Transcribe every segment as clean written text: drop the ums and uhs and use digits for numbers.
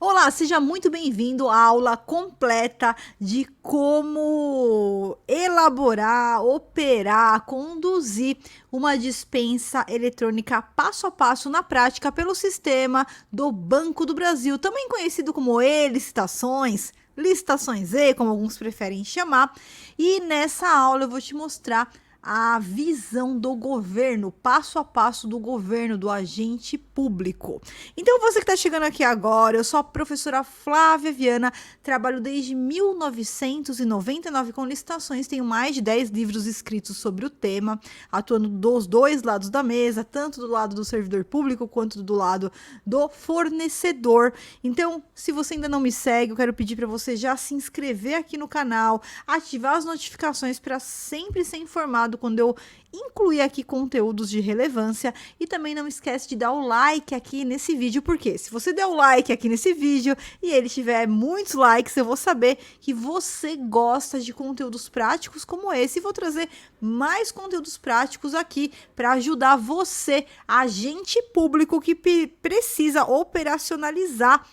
Olá, seja muito bem-vindo à aula completa de como elaborar, operar, conduzir uma dispensa eletrônica passo a passo na prática pelo sistema do Banco do Brasil, também conhecido como e-licitações, licitações E, como alguns preferem chamar. E nessa aula eu vou te mostrar a visão do governo, passo a passo do governo, do agente público. Então, você que está chegando aqui agora, eu sou a professora Flávia Viana, trabalho desde 1999 com licitações, tenho mais de 10 livros escritos sobre o tema, atuando dos dois lados da mesa, tanto do lado do servidor público quanto do lado do fornecedor. Então, se você ainda não me segue, eu quero pedir para você já se inscrever aqui no canal, ativar as notificações para sempre ser informado quando eu incluir aqui conteúdos de relevância, e também não esquece de dar o like aqui nesse vídeo, porque se você der o like aqui nesse vídeo e ele tiver muitos likes, eu vou saber que você gosta de conteúdos práticos como esse, e vou trazer mais conteúdos práticos aqui para ajudar você, agente público que precisa operacionalizar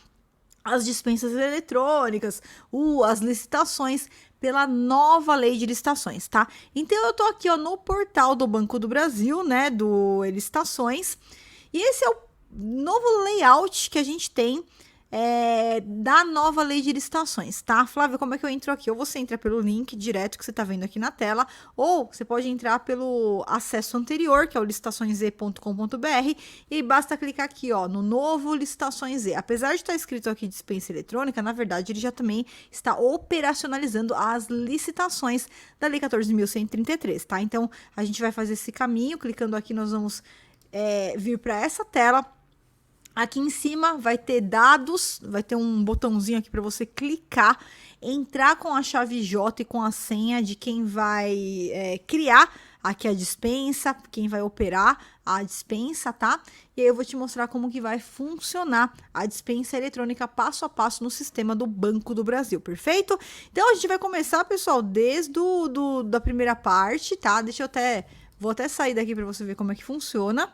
as dispensas eletrônicas, as licitações pela nova lei de licitações, tá? Então eu tô aqui, ó, no portal do Banco do Brasil, né, do Licitações, e esse é o novo layout que a gente tem da nova lei de licitações, tá? Flávia, como é que eu entro aqui? Ou você entra pelo link direto que você tá vendo aqui na tela, ou você pode entrar pelo acesso anterior, que é o licitações.com.br, e basta clicar aqui, ó, no novo Licitações E. Apesar de estar escrito aqui dispensa eletrônica, na verdade ele já também está operacionalizando as licitações da Lei 14.133, tá? Então a gente vai fazer esse caminho, clicando aqui nós vamos vir para essa tela. Aqui em cima vai ter dados, vai ter um botãozinho aqui para você clicar, entrar com a chave J e com a senha de quem vai criar aqui a dispensa, quem vai operar a dispensa, tá? E aí eu vou te mostrar como que vai funcionar a dispensa eletrônica passo a passo no sistema do Banco do Brasil, perfeito? Então a gente vai começar, pessoal, desde da primeira parte, tá? Vou até sair daqui para você ver como é que funciona.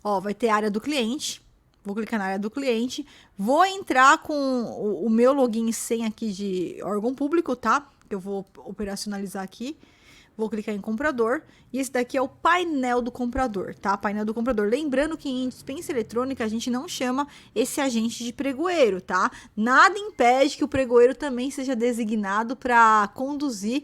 Ó, vai ter área do cliente. Vou clicar na área do cliente. Vou entrar com o meu login e senha aqui de órgão público, tá? Que eu vou operacionalizar aqui. Vou clicar em comprador. E esse daqui é o painel do comprador, tá? Painel do comprador. Lembrando que em dispensa eletrônica a gente não chama esse agente de pregoeiro, tá? Nada impede que o pregoeiro também seja designado para conduzir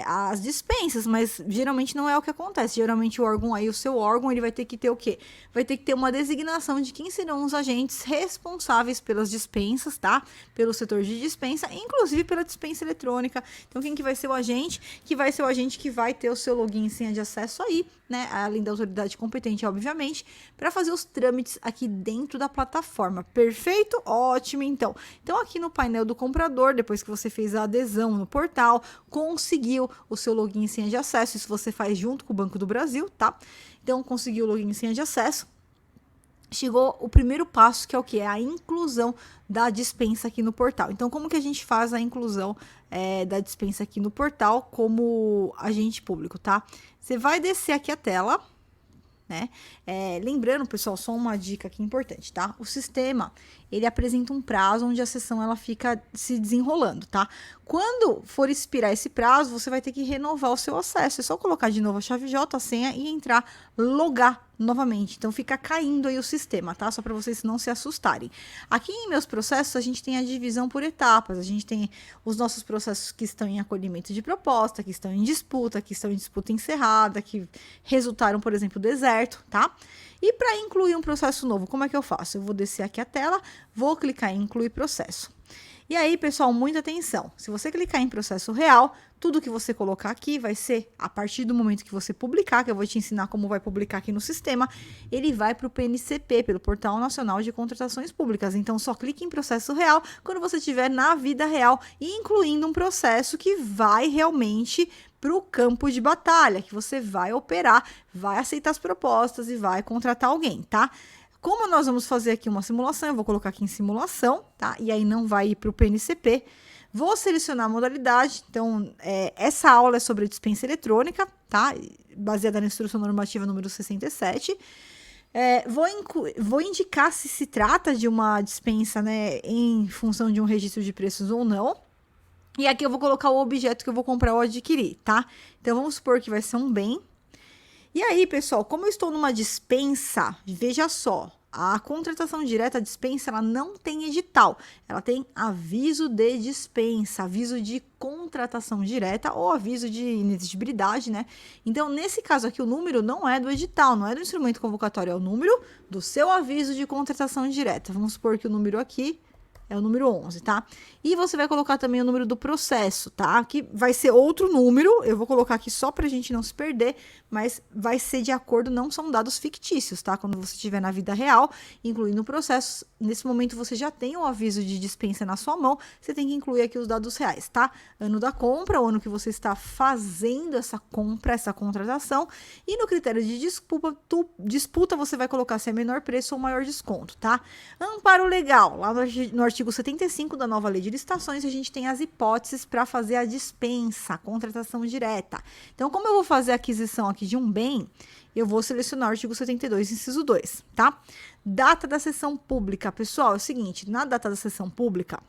as dispensas, mas geralmente não é o que acontece. Geralmente o órgão aí, o seu órgão, ele vai ter que ter o quê? Vai ter que ter uma designação de quem serão os agentes responsáveis pelas dispensas, tá? Pelo setor de dispensa, inclusive pela dispensa eletrônica. Então, quem que vai ser o agente? Que vai ser o agente que vai ter o seu login e senha de acesso aí, né? Além da autoridade competente, obviamente, para fazer os trâmites aqui dentro da plataforma. Perfeito? Ótimo, então. Então, aqui no painel do comprador, depois que você fez a adesão no portal, conseguiu o seu login e senha de acesso, isso você faz junto com o Banco do Brasil, tá? Então, conseguiu o login e senha de acesso. Chegou o primeiro passo, que é o que? É a inclusão da dispensa aqui no portal. Então, como que a gente faz a inclusão da dispensa aqui no portal como agente público, tá? Você vai descer aqui a tela, né? Lembrando, pessoal, só uma dica aqui importante, tá? O sistema, ele apresenta um prazo onde a sessão ela fica se desenrolando, tá? Quando for expirar esse prazo, você vai ter que renovar o seu acesso. É só colocar de novo a chave J, a senha e entrar, logar novamente. Então fica caindo aí o sistema, tá? Só para vocês não se assustarem. Aqui em meus processos, a gente tem a divisão por etapas. A gente tem os nossos processos que estão em acolhimento de proposta, que estão em disputa, que estão em disputa encerrada, que resultaram, por exemplo, deserto, tá? E para incluir um processo novo, como é que eu faço? Eu vou descer aqui a tela, vou clicar em incluir processo. E aí, pessoal, muita atenção. Se você clicar em processo real, tudo que você colocar aqui vai ser, a partir do momento que você publicar, que eu vou te ensinar como vai publicar aqui no sistema, ele vai para o PNCP, pelo Portal Nacional de Contratações Públicas. Então, só clique em processo real quando você estiver na vida real, incluindo um processo que vai realmente para o campo de batalha, que você vai operar, vai aceitar as propostas e vai contratar alguém, tá? Como nós vamos fazer aqui uma simulação, eu vou colocar aqui em simulação, tá? E aí não vai ir para o PNCP. Vou selecionar a modalidade. Então, essa aula é sobre dispensa eletrônica, tá? Baseada na instrução normativa número 67. Vou indicar se trata de uma dispensa, né, em função de um registro de preços ou não. E aqui eu vou colocar o objeto que eu vou comprar ou adquirir, tá? Então vamos supor que vai ser um bem. E aí, pessoal, como eu estou numa dispensa, veja só, a contratação direta, a dispensa, ela não tem edital, ela tem aviso de dispensa, aviso de contratação direta ou aviso de inexigibilidade, né? Então, nesse caso aqui, o número não é do edital, não é do instrumento convocatório, é o número do seu aviso de contratação direta. Vamos supor que o número aqui é o número 11, tá? E você vai colocar também o número do processo, tá? Aqui vai ser outro número, eu vou colocar aqui só pra gente não se perder, mas vai ser de acordo, não são dados fictícios, tá? Quando você estiver na vida real, incluindo o processo, nesse momento você já tem o aviso de dispensa na sua mão, você tem que incluir aqui os dados reais, tá? Ano da compra, o ano que você está fazendo essa compra, essa contratação, e no critério de disputa você vai colocar se é menor preço ou maior desconto, tá? Amparo legal, lá no artigo 75 da nova lei de licitações, a gente tem as hipóteses para fazer a dispensa, a contratação direta. Então, como eu vou fazer a aquisição aqui de um bem, eu vou selecionar o artigo 72, inciso 2, tá? Data da sessão pública. Pessoal, é o seguinte, na data da sessão pública,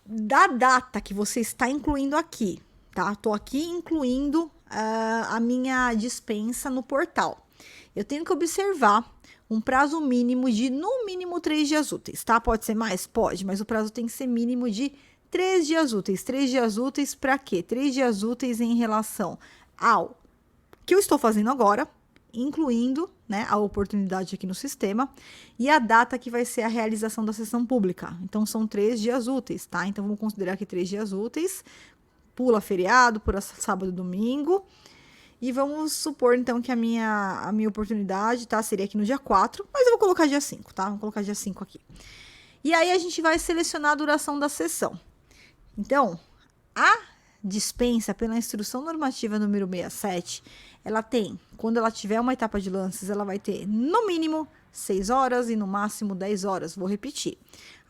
da data que você está incluindo aqui, tá? Tô aqui incluindo a minha dispensa no portal. Eu tenho que observar um prazo mínimo de, no mínimo, 3 dias úteis, tá? Pode ser mais? Pode, mas o prazo tem que ser mínimo de 3 dias úteis. 3 dias úteis para quê? 3 dias úteis em relação ao que eu estou fazendo agora, incluindo, né, a oportunidade aqui no sistema, e a data que vai ser a realização da sessão pública. Então, são 3 dias úteis, tá? Então, vamos considerar aqui 3 dias úteis, pula feriado, pula sábado e domingo. E vamos supor, então, que a minha oportunidade, tá? Seria aqui no dia 4, mas eu vou colocar dia 5, tá? Vou colocar dia 5 aqui. E aí, a gente vai selecionar a duração da sessão. Então, a dispensa pela instrução normativa número 67, ela tem, quando ela tiver uma etapa de lances, ela vai ter, no mínimo, 6 horas e no máximo 10 horas. Vou repetir.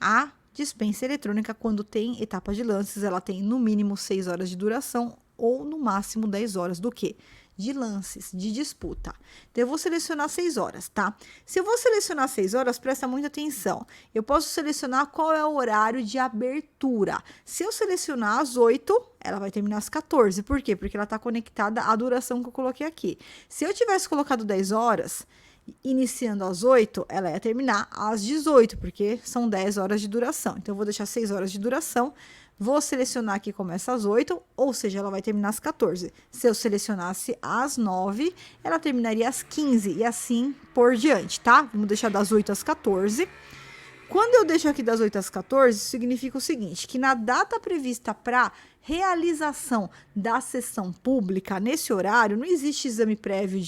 A dispensa eletrônica, quando tem etapa de lances, ela tem, no mínimo, 6 horas de duração ou no máximo 10 horas do quê? De lances, de disputa. Então, eu vou selecionar 6 horas, tá? Se eu vou selecionar 6 horas, presta muita atenção. Eu posso selecionar qual é o horário de abertura. Se eu selecionar às 8, ela vai terminar às 14. Por quê? Porque ela está conectada à duração que eu coloquei aqui. Se eu tivesse colocado 10 horas, iniciando às 8, ela ia terminar às 18, porque são 10 horas de duração. Então, eu vou deixar 6 horas de duração. Vou selecionar que começa às 8, ou seja, ela vai terminar às 14. Se eu selecionasse às 9, ela terminaria às 15 e assim por diante, tá? Vamos deixar das 8 às 14. Quando eu deixo aqui das 8 às 14, significa o seguinte, que na data prevista para realização da sessão pública, nesse horário, não existe exame prévio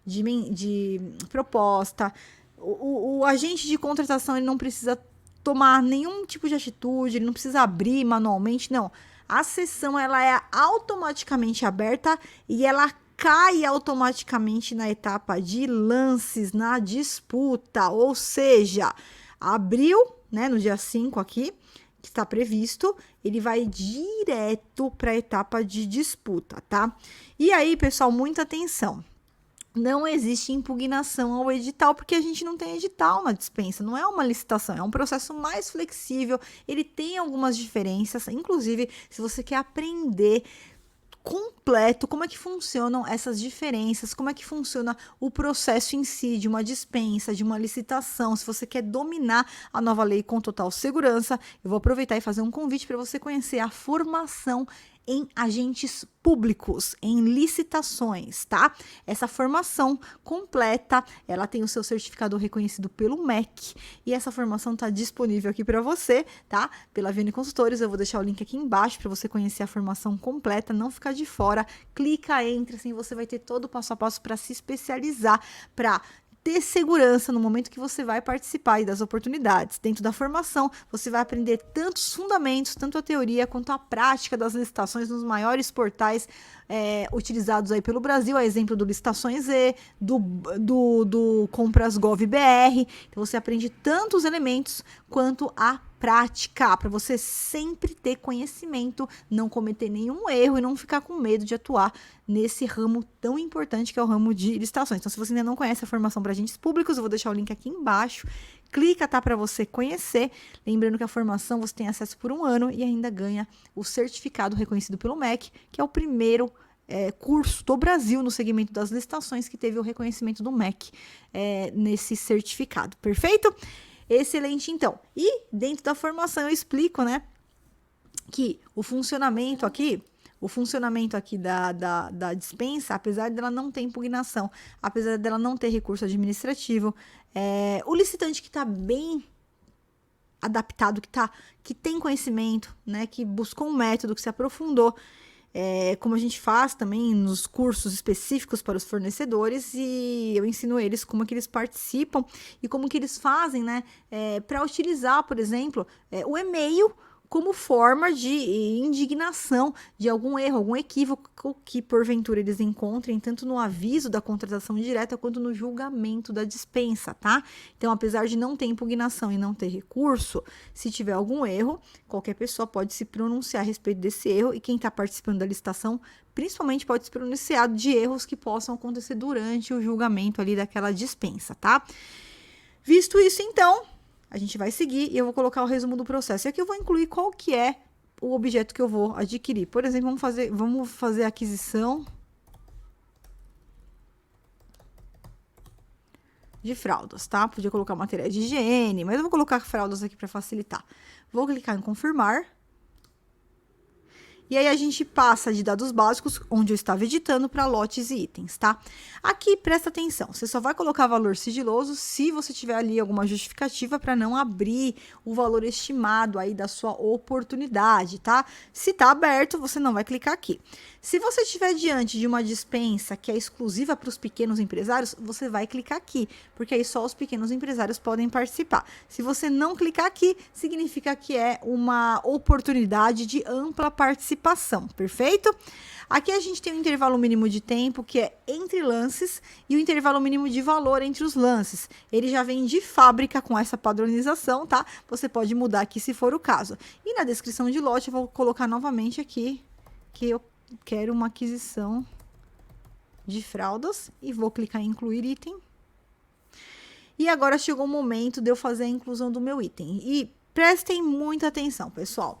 de proposta, o agente de contratação ele não precisa tomar nenhum tipo de atitude, ele não precisa abrir manualmente, não. A sessão ela é automaticamente aberta e ela cai automaticamente na etapa de lances, na disputa, ou seja, abriu, né, no dia 5 aqui, que está previsto, ele vai direto para a etapa de disputa, tá? E aí, pessoal, muita atenção. Não existe impugnação ao edital, porque a gente não tem edital na dispensa, não é uma licitação, é um processo mais flexível, ele tem algumas diferenças, inclusive, se você quer aprender completo como é que funcionam essas diferenças, como é que funciona o processo em si de uma dispensa, de uma licitação, se você quer dominar a nova lei com total segurança, eu vou aproveitar e fazer um convite para você conhecer a formação em agentes públicos, em licitações, tá? Essa formação completa, ela tem o seu certificado reconhecido pelo MEC e essa formação está disponível aqui para você, tá? Pela Viane Consultores, eu vou deixar o link aqui embaixo para você conhecer a formação completa, não ficar de fora, clica, entra, assim você vai ter todo o passo a passo para se especializar, para ter segurança no momento que você vai participar das oportunidades. Dentro da formação, você vai aprender tantos fundamentos, tanto a teoria quanto a prática das licitações nos maiores portais utilizados aí pelo Brasil, a exemplo do Licitações E, do Compras Gov BR. Então, você aprende tanto os elementos quanto a prática, para você sempre ter conhecimento, não cometer nenhum erro e não ficar com medo de atuar nesse ramo tão importante que é o ramo de licitações. Então, se você ainda não conhece a formação para agentes públicos, eu vou deixar o link aqui embaixo. Clica, tá, para você conhecer. Lembrando que a formação você tem acesso por 1 ano e ainda ganha o certificado reconhecido pelo MEC, que é o primeiro curso do Brasil no segmento das licitações que teve o reconhecimento do MEC nesse certificado. Perfeito? Excelente, então. E dentro da formação eu explico, né, que o funcionamento aqui da dispensa, apesar dela não ter impugnação, apesar dela não ter recurso administrativo, o licitante que está bem adaptado, que tem conhecimento, né, que buscou um método, que se aprofundou, como a gente faz também nos cursos específicos para os fornecedores, e eu ensino eles como que eles participam e como que eles fazem, né, para utilizar, por exemplo, o e-mail como forma de indignação de algum erro, algum equívoco que porventura eles encontrem, tanto no aviso da contratação direta quanto no julgamento da dispensa, tá? Então, apesar de não ter impugnação e não ter recurso, se tiver algum erro, qualquer pessoa pode se pronunciar a respeito desse erro, e quem está participando da licitação, principalmente, pode se pronunciar de erros que possam acontecer durante o julgamento ali daquela dispensa, tá? Visto isso, então, a gente vai seguir e eu vou colocar o resumo do processo. E aqui eu vou incluir qual que é o objeto que eu vou adquirir. Por exemplo, vamos fazer a aquisição de fraldas, tá? Podia colocar materiais de higiene, mas eu vou colocar fraldas aqui para facilitar. Vou clicar em confirmar. E aí a gente passa de dados básicos, onde eu estava editando, para lotes e itens, tá? Aqui, presta atenção, você só vai colocar valor sigiloso se você tiver ali alguma justificativa para não abrir o valor estimado aí da sua oportunidade, tá? Se tá aberto, você não vai clicar aqui. Se você estiver diante de uma dispensa que é exclusiva para os pequenos empresários, você vai clicar aqui, porque aí só os pequenos empresários podem participar. Se você não clicar aqui, significa que é uma oportunidade de ampla participação, perfeito? Aqui a gente tem um intervalo mínimo de tempo, que é entre lances, e o intervalo mínimo de valor entre os lances. Ele já vem de fábrica com essa padronização, tá? Você pode mudar aqui se for o caso. E na descrição de lote eu vou colocar novamente aqui que eu quero uma aquisição de fraldas e vou clicar em incluir item. E agora chegou o momento de eu fazer a inclusão do meu item. E prestem muita atenção, pessoal.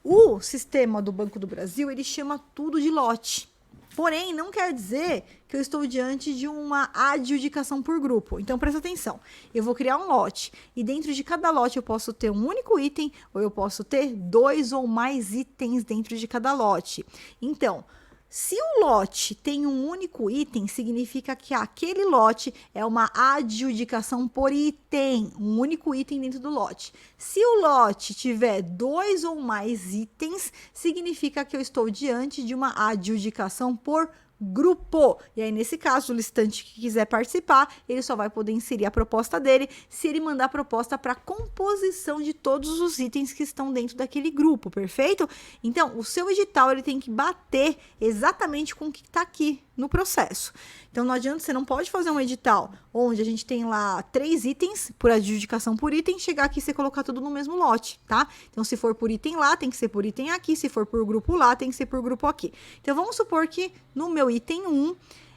O sistema do Banco do Brasil, ele chama tudo de lote. Porém, não quer dizer que eu estou diante de uma adjudicação por grupo. Então, presta atenção. Eu vou criar um lote. E dentro de cada lote eu posso ter um único item, ou eu posso ter 2 ou mais itens dentro de cada lote. Então, se o lote tem um único item, significa que aquele lote é uma adjudicação por item, um único item dentro do lote. Se o lote tiver 2 ou mais itens, significa que eu estou diante de uma adjudicação por grupo. E aí, nesse caso, o licitante que quiser participar, ele só vai poder inserir a proposta dele se ele mandar a proposta para composição de todos os itens que estão dentro daquele grupo, perfeito? Então, o seu edital ele tem que bater exatamente com o que está aqui no processo. Então, não adianta, você não pode fazer um edital onde a gente tem lá 3 itens por adjudicação por item, chegar aqui e você colocar tudo no mesmo lote, tá? Então, se for por item lá, tem que ser por item aqui, se for por grupo lá, tem que ser por grupo aqui. Então, vamos supor que no meu item 1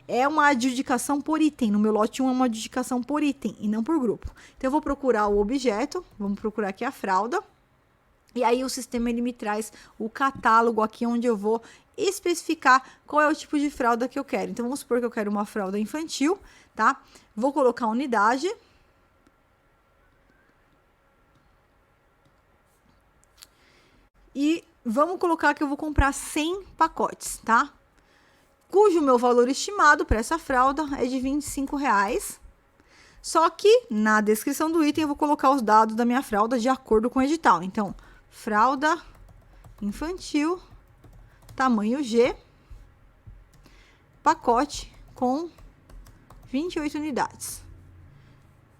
é uma adjudicação por item, no meu lote 1 é uma adjudicação por item e não por grupo. Então, eu vou procurar o objeto, vamos procurar aqui a fralda, e aí o sistema ele me traz o catálogo aqui onde eu vou especificar qual é o tipo de fralda que eu quero. Então, vamos supor que eu quero uma fralda infantil, tá? Vou colocar a unidade. E vamos colocar que eu vou comprar 100 pacotes, tá? Cujo meu valor estimado para essa fralda é de R$25. Só que na descrição do item eu vou colocar os dados da minha fralda de acordo com o edital. Então, fralda infantil, tamanho G, pacote com 28 unidades.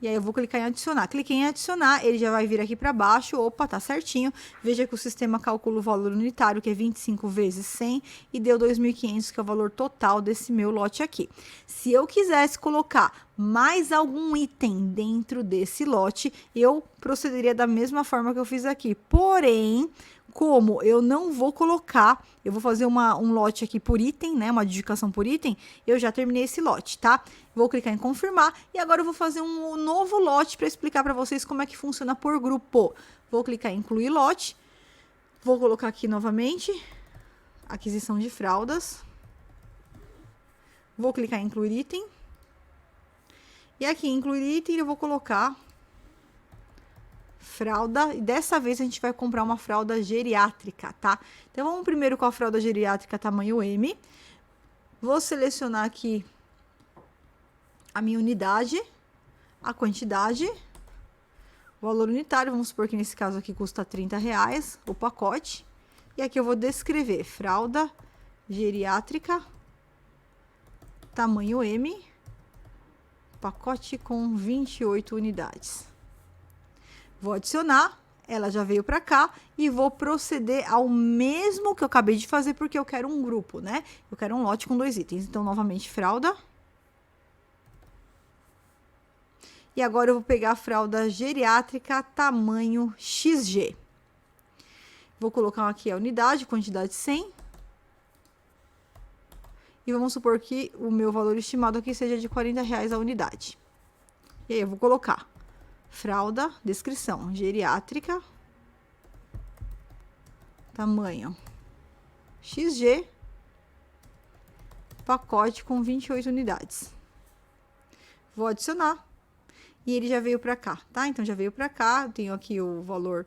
E aí eu vou clicar em adicionar. Cliquei em adicionar, ele já vai vir aqui para baixo. Opa, tá certinho. Veja que o sistema calcula o valor unitário, que é 25 vezes 100, e deu 2.500, que é o valor total desse meu lote aqui. Se eu quisesse colocar mais algum item dentro desse lote, eu procederia da mesma forma que eu fiz aqui. Porém, como eu não vou colocar, eu vou fazer um lote aqui por item, né? Uma adjudicação por item, eu já terminei esse lote, tá? Vou clicar em confirmar e agora eu vou fazer um novo lote para explicar para vocês como é que funciona por grupo. Vou clicar em incluir lote, vou colocar aqui novamente, aquisição de fraldas. Vou clicar em incluir item. E aqui em incluir item eu vou colocar fralda, e dessa vez a gente vai comprar uma fralda geriátrica, tá? Então, vamos primeiro com a fralda geriátrica tamanho M. Vou selecionar aqui a minha unidade, a quantidade, o valor unitário, vamos supor que nesse caso aqui custa R$30 o pacote. E aqui eu vou descrever fralda geriátrica, tamanho M, pacote com 28 unidades. Vou adicionar, ela já veio para cá e vou proceder ao mesmo que eu acabei de fazer, porque eu quero um grupo, né? Eu quero um lote com 2 itens. Então, novamente, fralda. E agora eu vou pegar a fralda geriátrica tamanho XG. Vou colocar aqui a unidade, quantidade 100. E vamos supor que o meu valor estimado aqui seja de R$40 a unidade. E aí eu vou colocar fralda, descrição, geriátrica, tamanho XG, pacote com 28 unidades. Vou adicionar e ele já veio para cá, tá? Então, já veio para cá, eu tenho aqui o valor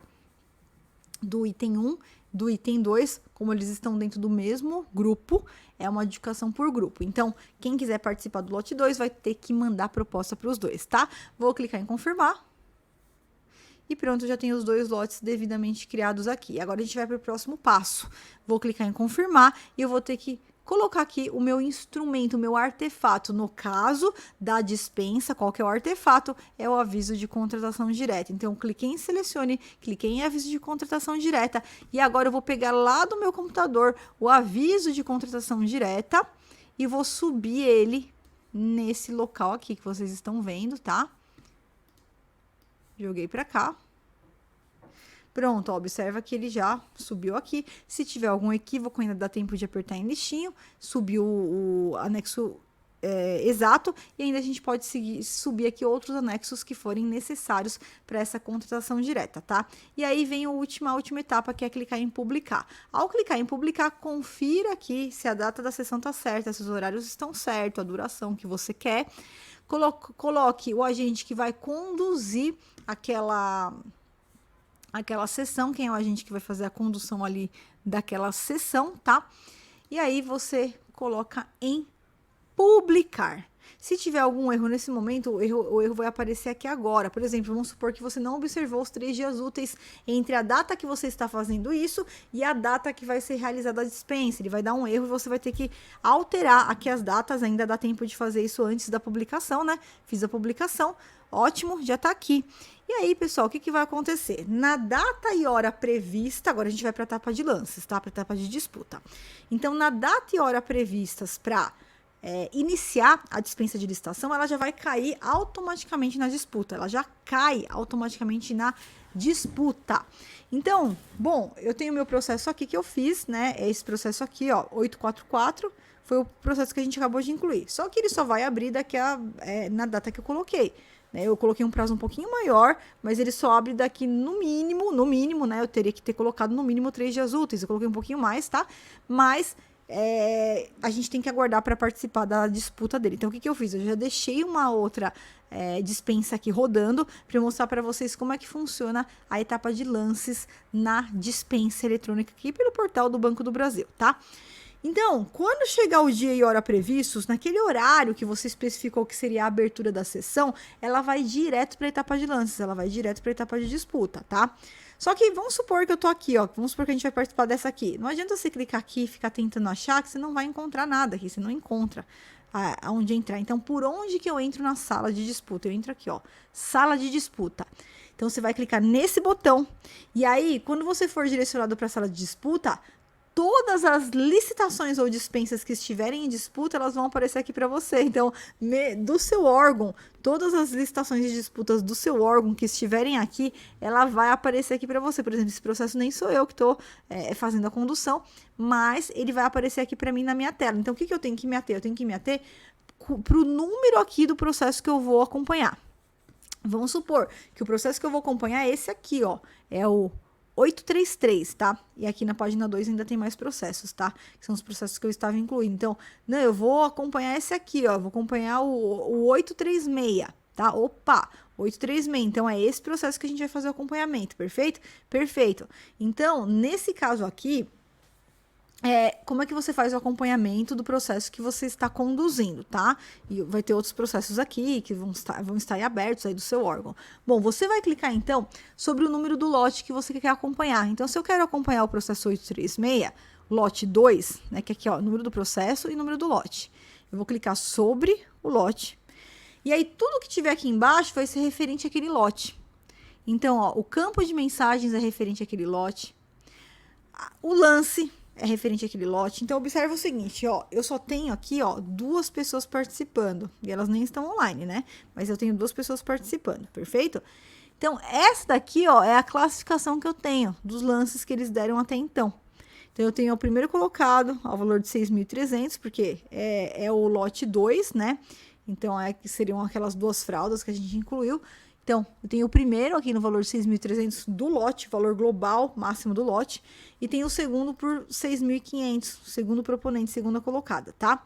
do item 1, do item 2, como eles estão dentro do mesmo grupo, é uma adjudicação por grupo. Então, quem quiser participar do lote 2 vai ter que mandar proposta para os dois, tá? Vou clicar em confirmar. E pronto, já tenho os 2 lotes devidamente criados aqui. Agora, a gente vai para o próximo passo. Vou clicar em confirmar e eu vou ter que colocar aqui o meu instrumento, o meu artefato. No caso da dispensa, qual que é o artefato? É o aviso de contratação direta. Então, cliquei em selecione, cliquei em aviso de contratação direta. E agora eu vou pegar lá do meu computador o aviso de contratação direta e vou subir ele nesse local aqui que vocês estão vendo, tá? Joguei para cá. Pronto, ó, observa que ele já subiu aqui. Se tiver algum equívoco, ainda dá tempo de apertar em listinho. Subiu o anexo exato. E ainda a gente pode subir aqui outros anexos que forem necessários para essa contratação direta, tá? E aí vem a última etapa, que é clicar em publicar. Ao clicar em publicar, confira aqui se a data da sessão tá certa, se os horários estão certos, a duração que você quer. Coloque o agente que vai conduzir aquela sessão, quem é o agente que vai fazer a condução ali daquela sessão, tá? E aí você coloca em publicar. Se tiver algum erro nesse momento, o erro vai aparecer aqui agora. Por exemplo, vamos supor que você não observou os 3 dias úteis entre a data que você está fazendo isso e a data que vai ser realizada a dispensa. Ele vai dar um erro e você vai ter que alterar aqui as datas. Ainda dá tempo de fazer isso antes da publicação, né? Fiz a publicação, ótimo, já tá aqui. E aí, pessoal, o que vai acontecer? Na data e hora prevista, agora a gente vai para a etapa de lances, tá? Para a etapa de disputa. Então, na data e hora previstas para iniciar a dispensa de licitação, ela já vai cair automaticamente na disputa. Ela já cai automaticamente na disputa. Então, bom, eu tenho meu processo aqui que eu fiz, né? É esse processo aqui, ó, 844, foi o processo que a gente acabou de incluir. Só que ele só vai abrir daqui na data que eu coloquei. Eu coloquei um prazo um pouquinho maior, mas ele só abre daqui no mínimo, né? Eu teria que ter colocado no mínimo 3 dias úteis. Eu coloquei um pouquinho mais, tá? Mas a gente tem que aguardar para participar da disputa dele. Então, o que eu fiz? Eu já deixei uma outra dispensa aqui rodando para mostrar para vocês como é que funciona a etapa de lances na dispensa eletrônica aqui pelo portal do Banco do Brasil, tá? Então, quando chegar o dia e hora previstos, naquele horário que você especificou que seria a abertura da sessão, ela vai direto para a etapa de lances, ela vai direto para a etapa de disputa, tá? Só que vamos supor que eu tô aqui, ó, vamos supor que a gente vai participar dessa aqui. Não adianta você clicar aqui e ficar tentando achar que você não vai encontrar nada aqui, você não encontra aonde entrar. Então, por onde que eu entro na sala de disputa? Eu entro aqui, ó, sala de disputa. Então, você vai clicar nesse botão. E aí, quando você for direcionado para a sala de disputa, todas as licitações ou dispensas que estiverem em disputa, elas vão aparecer aqui para você. Então, do seu órgão, todas as licitações e disputas do seu órgão que estiverem aqui, ela vai aparecer aqui para você. Por exemplo, esse processo nem sou eu que estou fazendo a condução, mas ele vai aparecer aqui para mim na minha tela. Então, o que eu tenho que me ater? Eu tenho que me ater para o número aqui do processo que eu vou acompanhar. Vamos supor que o processo que eu vou acompanhar é esse aqui, ó, é o 833, tá? E aqui na página 2 ainda tem mais processos, tá? Que são os processos que eu estava incluindo. Então, não, eu vou acompanhar esse aqui, ó, vou acompanhar o 836, tá? Opa, 836. Então, é esse processo que a gente vai fazer o acompanhamento, perfeito? Perfeito. Então, nesse caso aqui, como é que você faz o acompanhamento do processo que você está conduzindo, tá? E vai ter outros processos aqui que vão estar abertos aí do seu órgão. Bom, você vai clicar então sobre o número do lote que você quer acompanhar. Então, se eu quero acompanhar o processo 836, lote 2, né, que aqui, ó, número do processo e número do lote. Eu vou clicar sobre o lote. E aí, tudo que tiver aqui embaixo vai ser referente àquele lote. Então, ó, o campo de mensagens é referente àquele lote. O lance é referente àquele lote. Então, observa o seguinte, ó, eu só tenho aqui, ó, 2 pessoas participando, e elas nem estão online, né? Mas eu tenho 2 pessoas participando, perfeito? Então, essa daqui, ó, é a classificação que eu tenho dos lances que eles deram até então. Então, eu tenho o primeiro colocado, ao valor de 6.300, porque é o lote 2, né? Então, seriam aquelas 2 fraldas que a gente incluiu. Então, eu tenho o primeiro aqui no valor de 6.300 do lote, valor global máximo do lote, e tenho o segundo por 6.500, segundo proponente, segunda colocada, tá?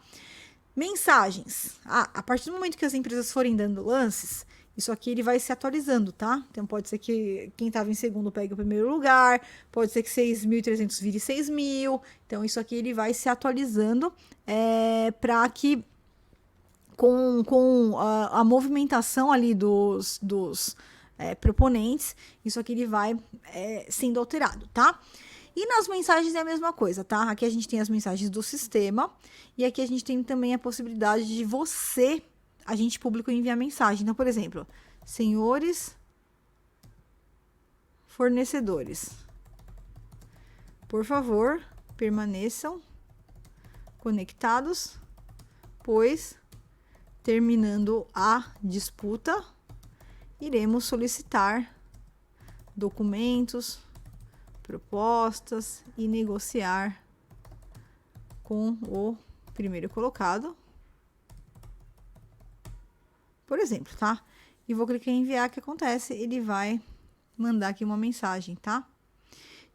Mensagens. A partir do momento que as empresas forem dando lances, isso aqui ele vai se atualizando, tá? Então, pode ser que quem estava em segundo pegue o primeiro lugar, pode ser que 6.300 vire 6.000. Então, isso aqui ele vai se atualizando para que com a movimentação ali dos proponentes, isso aqui ele vai sendo alterado, tá? E nas mensagens é a mesma coisa, tá? Aqui a gente tem as mensagens do sistema e aqui a gente tem também a possibilidade de você, agente público, enviar mensagem. Então, por exemplo, senhores fornecedores, por favor, permaneçam conectados, pois terminando a disputa, iremos solicitar documentos, propostas e negociar com o primeiro colocado, por exemplo, tá? E vou clicar em enviar, que acontece, ele vai mandar aqui uma mensagem, tá?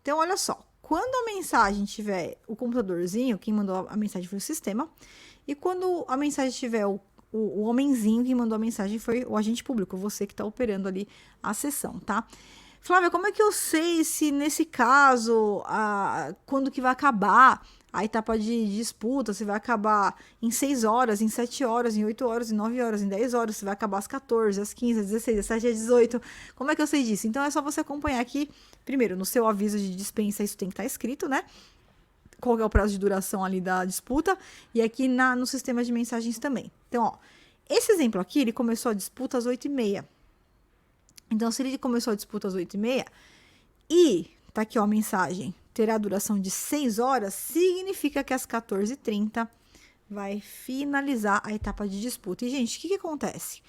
Então, olha só, quando a mensagem tiver o computadorzinho, quem mandou a mensagem foi o sistema, e quando a mensagem tiver o homenzinho que mandou a mensagem foi o agente público, você que está operando ali a sessão, tá? Flávia, como é que eu sei se nesse caso, quando que vai acabar a etapa de disputa, se vai acabar em 6 horas, em 7 horas, em 8 horas, em 9 horas, em 10 horas, se vai acabar às 14, às 15, às 16, às 17, às 18, como é que eu sei disso? Então, é só você acompanhar aqui, primeiro, no seu aviso de dispensa, isso tem que estar escrito, né? Qual é o prazo de duração ali da disputa, e aqui no sistema de mensagens também. Então, ó, esse exemplo aqui, ele começou a disputa às 8h30. Então, se ele começou a disputa às 8h30, e tá aqui, ó, a mensagem, terá duração de 6 horas, significa que às 14h30 vai finalizar a etapa de disputa. E, gente, o que acontece?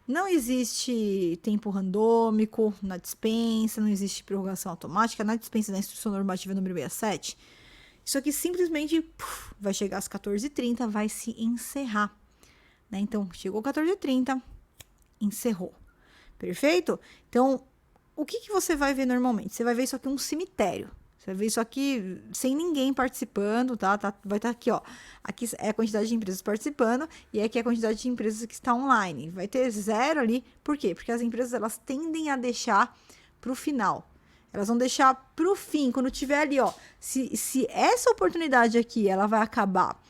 Não existe tempo randômico na dispensa, não existe prorrogação automática na dispensa da instrução normativa número 67. Isso aqui simplesmente vai chegar às 14h30, vai se encerrar, né? Então, chegou 14h30, encerrou. Perfeito? Então, o que você vai ver normalmente? Você vai ver isso aqui um cemitério. Você vai ver isso aqui sem ninguém participando, tá? Vai estar aqui, ó. Aqui é a quantidade de empresas participando e aqui é a quantidade de empresas que está online. Vai ter 0 ali. Por quê? Porque as empresas, elas tendem a deixar para o final. Elas vão deixar para o fim, quando tiver ali, ó. Se essa oportunidade aqui, ela vai acabar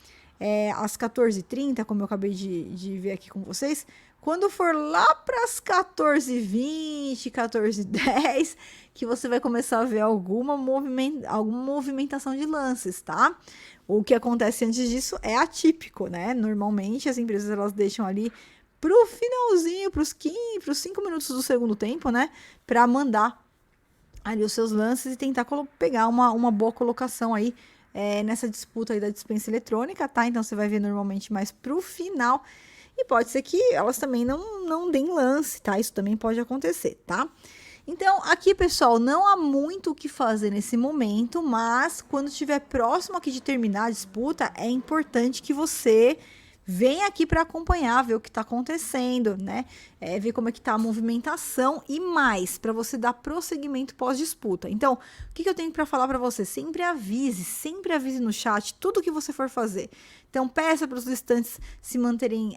às 14h30, como eu acabei de ver aqui com vocês, quando for lá para as 14h20, 14h10, que você vai começar a ver alguma movimentação de lances, tá? O que acontece antes disso é atípico, né? Normalmente as empresas elas deixam ali pro finalzinho, pros 5 minutos do segundo tempo, né? Para mandar ali os seus lances e tentar pegar uma boa colocação aí nessa disputa aí da dispensa eletrônica, tá? Então você vai ver normalmente mais pro final. E pode ser que elas também não deem lance, tá? Isso também pode acontecer, tá? Então, aqui, pessoal, não há muito o que fazer nesse momento, mas quando estiver próximo aqui de terminar a disputa, é importante que você venha aqui para acompanhar, ver o que está acontecendo, né? Ver como é que tá a movimentação e mais, para você dar prosseguimento pós-disputa. Então, o que eu tenho para falar para você? Sempre avise no chat tudo que você for fazer. Então, peça para os listantes se manterem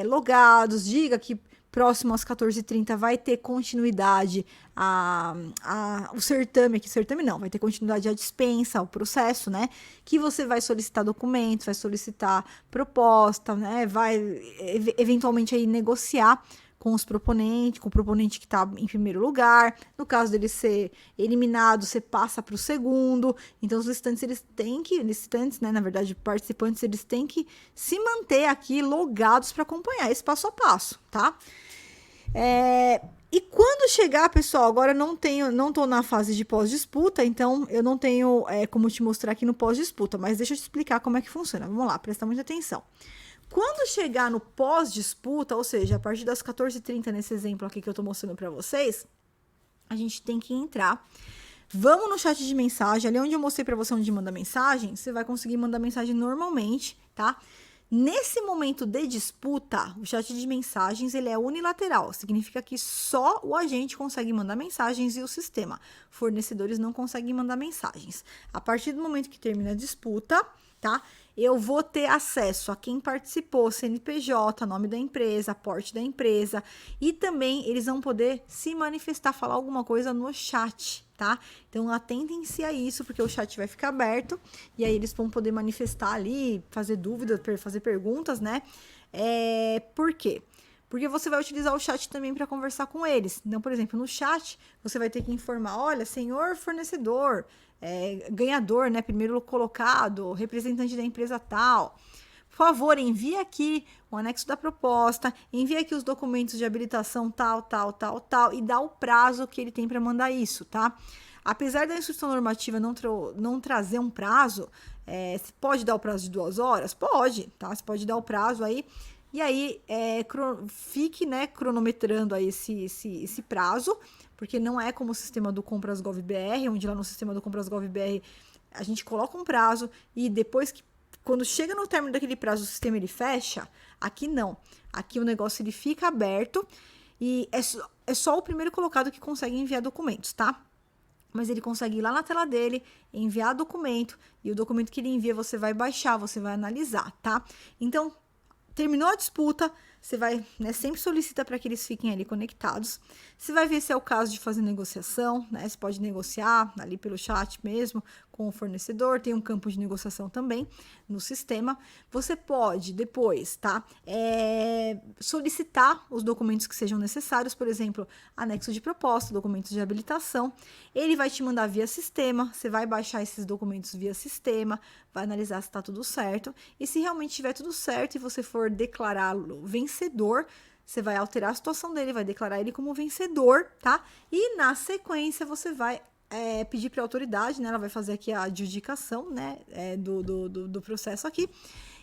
logados, diga que próximo às 14h30 vai ter continuidade o certame aqui, certame não, vai ter continuidade a dispensa, o processo, né? Que você vai solicitar documentos, vai solicitar proposta, né? Vai eventualmente aí negociar com os proponentes, com o proponente que está em primeiro lugar. No caso dele ser eliminado, você passa para o segundo. Então, os listantes, né, na verdade, participantes, eles têm que se manter aqui logados para acompanhar esse passo a passo, tá? E quando chegar, pessoal, agora eu não tô na fase de pós-disputa, então eu não tenho como te mostrar aqui no pós-disputa, mas deixa eu te explicar como é que funciona. Vamos lá, presta muita atenção. Quando chegar no pós-disputa, ou seja, a partir das 14h30, nesse exemplo aqui que eu tô mostrando para vocês, a gente tem que entrar. Vamos no chat de mensagem, ali onde eu mostrei para você onde manda mensagem, você vai conseguir mandar mensagem normalmente, tá? Nesse momento de disputa, o chat de mensagens ele é unilateral, significa que só o agente consegue mandar mensagens e o sistema. Fornecedores não conseguem mandar mensagens. A partir do momento que termina a disputa, tá? Eu vou ter acesso a quem participou, CNPJ, nome da empresa, porte da empresa, e também eles vão poder se manifestar, falar alguma coisa no chat, tá? Então atentem-se a isso, porque o chat vai ficar aberto, e aí eles vão poder manifestar ali, fazer dúvidas, fazer perguntas, né? Por quê? Porque você vai utilizar o chat também para conversar com eles. Então, por exemplo, no chat, você vai ter que informar, olha, senhor fornecedor, ganhador, né, primeiro colocado, representante da empresa tal, por favor, envie aqui o anexo da proposta, envie aqui os documentos de habilitação tal, e dá o prazo que ele tem para mandar isso, tá? Apesar da instrução normativa não trazer um prazo, você pode dar o prazo de 2 horas? Pode, tá? Você pode dar o prazo aí, e aí fique, né, cronometrando aí esse prazo, porque não é como o sistema do Compras Gov BR, onde lá no sistema do Compras Gov BR a gente coloca um prazo e depois quando chega no término daquele prazo o sistema ele fecha. Aqui não, aqui o negócio ele fica aberto e é só o primeiro colocado que consegue enviar documentos, tá? Mas ele consegue ir lá na tela dele, enviar documento, e o documento que ele envia você vai baixar, você vai analisar, tá? Então, terminou a disputa, você vai, né, sempre solicita para que eles fiquem ali conectados. Você vai ver se é o caso de fazer negociação, né? Você pode negociar ali pelo chat mesmo com o fornecedor, tem um campo de negociação também no sistema. Você pode depois, tá? Solicitar os documentos que sejam necessários, por exemplo, anexo de proposta, documentos de habilitação. Ele vai te mandar via sistema, você vai baixar esses documentos via sistema, vai analisar se está tudo certo. E se realmente estiver tudo certo e você for declará-lo vencedor, você vai alterar a situação dele, vai declarar ele como vencedor, tá? E na sequência você vai pedir para a autoridade, né? Ela vai fazer aqui a adjudicação, né? Do processo aqui.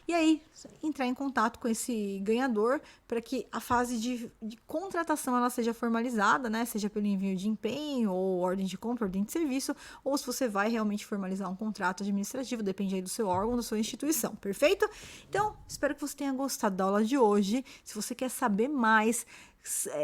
E aí, entrar em contato com esse ganhador para que a fase de contratação ela seja formalizada, né? Seja pelo envio de empenho, ou ordem de compra, ordem de serviço, ou se você vai realmente formalizar um contrato administrativo, depende aí do seu órgão, da sua instituição, perfeito? Então, espero que você tenha gostado da aula de hoje. Se você quer saber mais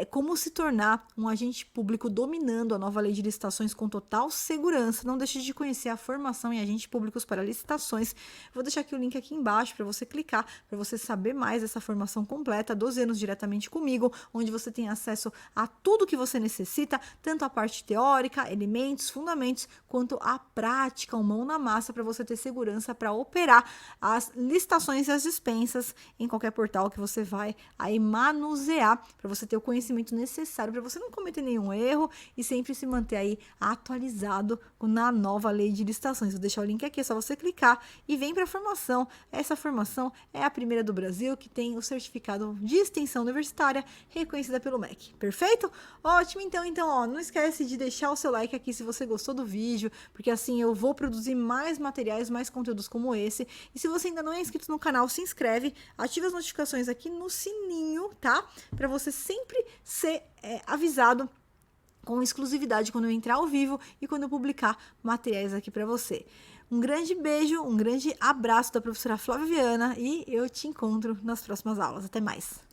como se tornar um agente público dominando a nova lei de licitações com total segurança, não deixe de conhecer a formação em agentes públicos para licitações. Vou deixar aqui o link aqui embaixo para você clicar, para você saber mais dessa formação completa, 12 anos diretamente comigo, onde você tem acesso a tudo que você necessita, tanto a parte teórica, elementos, fundamentos, quanto a prática, mão na massa, para você ter segurança para operar as licitações e as dispensas em qualquer portal que você vai aí manusear, para você ter o conhecimento necessário para você não cometer nenhum erro e sempre se manter aí atualizado na nova lei de licitações. Vou deixar o link aqui, é só você clicar e vem para a formação. Essa formação é a primeira do Brasil que tem o certificado de extensão universitária reconhecida pelo MEC. Perfeito? Ótimo, então, ó, não esquece de deixar o seu like aqui se você gostou do vídeo, porque assim eu vou produzir mais materiais, mais conteúdos como esse. E se você ainda não é inscrito no canal, se inscreve, ativa as notificações aqui no sininho, tá? Para você sempre ser avisado com exclusividade quando eu entrar ao vivo e quando eu publicar materiais aqui para você. Um grande beijo, um grande abraço da professora Flávia Viana e eu te encontro nas próximas aulas. Até mais!